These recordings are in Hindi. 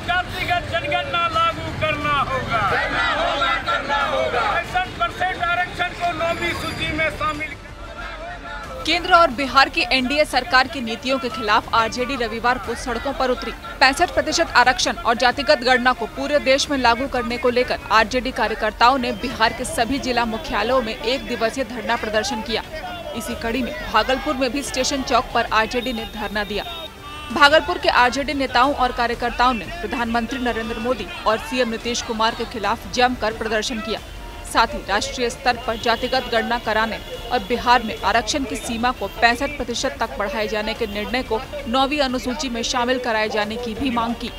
जातिगत जनगणना लागू करना होगा। 65% आरक्षण को 9वीं सूची में शामिल। केंद्र और बिहार की एनडीए सरकार की नीतियों के खिलाफ आरजेडी रविवार को सड़कों पर उतरी। 65% आरक्षण और जातिगत गणना को पूरे देश में लागू करने को लेकर आरजेडी कार्यकर्ताओं ने बिहार के सभी जिला मुख्यालयों में 1 दिवसीय धरना प्रदर्शन किया। इसी कड़ी में भागलपुर में भी स्टेशन चौक पर आरजेडी ने धरना दिया। भागलपुर के आरजेडी नेताओं और कार्यकर्ताओं ने प्रधानमंत्री नरेंद्र मोदी और सीएम नीतीश कुमार के खिलाफ जमकर प्रदर्शन किया। साथ ही राष्ट्रीय स्तर पर जातिगत गणना कराने और बिहार में आरक्षण की सीमा को 65% तक बढ़ाए जाने के निर्णय को 9वीं अनुसूची में शामिल कराए जाने की भी मांग की।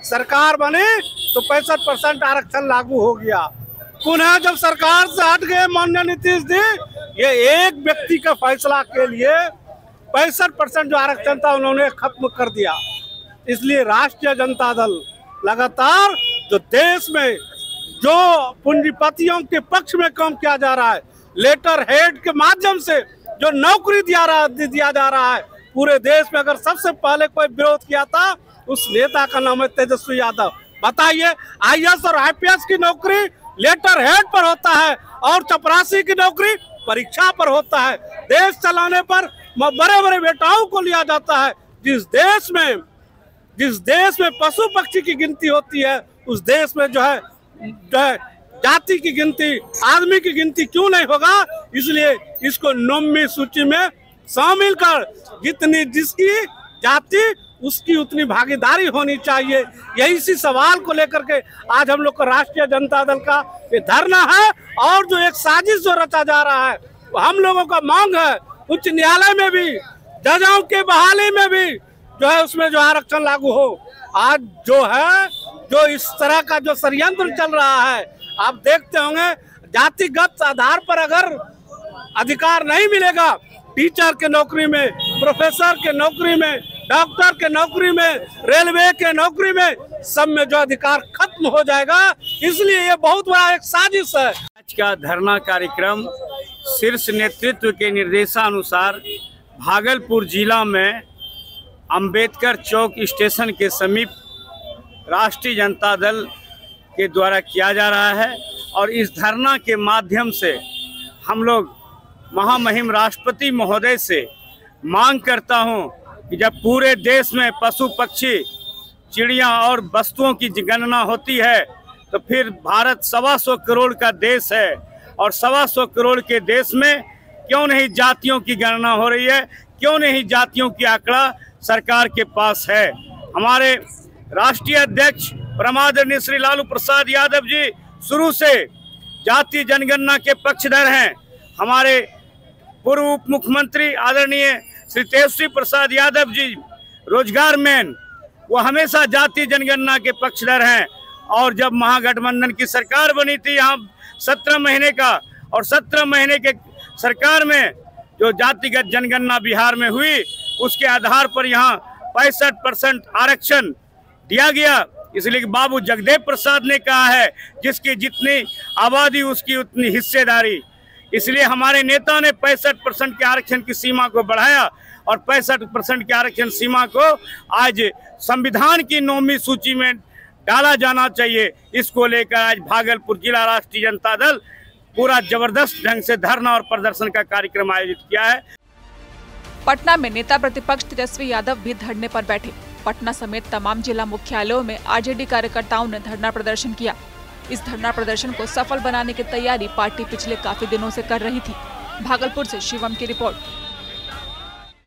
सरकार बने तो 65% आरक्षण लागू हो गया। पुनः जब सरकार से हट गए माननीय नीतीश जी, ये एक व्यक्ति के फैसला के लिए 65% जो आरक्षण था उन्होंने खत्म कर दिया। इसलिए राष्ट्रीय जनता दल लगातार जो देश में जो पूंजीपतियों के पक्ष में काम किया जा रहा है, लेटर हेड के माध्यम से जो नौकरी दिया जा रहा है पूरे देश में, अगर सबसे पहले कोई विरोध किया था उस नेता का नाम है तेजस्वी यादव। बताइए, आईएएस और आईपीएस की नौकरी लेटर हेड पर होता है और चपरासी की नौकरी परीक्षा पर होता है। देश चलाने पर बड़े बड़े बेटाओं को लिया जाता है। जिस देश में पशु पक्षी की गिनती होती है, उस देश में जो है जाति की गिनती, आदमी की गिनती क्यों नहीं होगा? इसलिए इसको 9वीं सूची में शामिल कर, जितनी जिसकी जाति उसकी उतनी भागीदारी होनी चाहिए। यही इसी सवाल को लेकर के आज हम लोग को राष्ट्रीय जनता दल का ये धरना है। और जो एक साजिश जो रचा जा रहा है, हम लोगों का मांग है उच्च न्यायालय में भी, जजों के बहाली में भी जो है उसमें जो आरक्षण लागू हो। आज जो इस तरह का जो षड्यंत्र चल रहा है, आप देखते होंगे जातिगत आधार पर अगर अधिकार नहीं मिलेगा, टीचर के नौकरी में, प्रोफेसर के नौकरी में, डॉक्टर के नौकरी में, रेलवे के नौकरी में, सब में जो अधिकार खत्म हो जाएगा। इसलिए ये बहुत बड़ा एक साजिश है। आज का धरना कार्यक्रम शीर्ष नेतृत्व के निर्देशानुसार भागलपुर जिला में अंबेडकर चौक स्टेशन के समीप राष्ट्रीय जनता दल के द्वारा किया जा रहा है। और इस धरना के माध्यम से हम लोग महामहिम राष्ट्रपति महोदय से मांग करता हूं कि जब पूरे देश में पशु पक्षी चिड़िया और वस्तुओं की गणना होती है तो फिर भारत 125 करोड़ का देश है, और 125 करोड़ के देश में क्यों नहीं जातियों की गणना हो रही है? क्यों नहीं जातियों की आंकड़ा सरकार के पास है? हमारे राष्ट्रीय अध्यक्ष परमादरणीय श्री लालू प्रसाद यादव जी शुरू से जाति जनगणना के पक्षधर हैं। हमारे पूर्व उप मुख्यमंत्री आदरणीय श्री तेजस्वी प्रसाद यादव जी रोजगार मैन, वो हमेशा जाति जनगणना के पक्षधर हैं। और जब महागठबंधन की सरकार बनी थी यहाँ 17 महीने का, और 17 महीने के सरकार में जो जातिगत जनगणना बिहार में हुई, उसके आधार पर यहाँ 65% आरक्षण दिया गया। इसलिए बाबू जगदेव प्रसाद ने कहा है, जिसकी जितनी आबादी उसकी उतनी हिस्सेदारी। इसलिए हमारे नेता ने 65% के आरक्षण की सीमा को बढ़ाया और 65% के आरक्षण सीमा को आज संविधान की 9वीं सूची में डाला जाना चाहिए। इसको लेकर आज भागलपुर जिला राष्ट्रीय जनता दल पूरा जबरदस्त ढंग से धरना और प्रदर्शन का कार्यक्रम आयोजित किया है। पटना में नेता प्रतिपक्ष तेजस्वी यादव भी धरने पर बैठे। पटना समेत तमाम जिला मुख्यालयों में आरजेडी कार्यकर्ताओं ने धरना प्रदर्शन किया। इस धरना प्रदर्शन को सफल बनाने की तैयारी पार्टी पिछले काफी दिनों से कर रही थी। भागलपुर से शिवम की रिपोर्ट।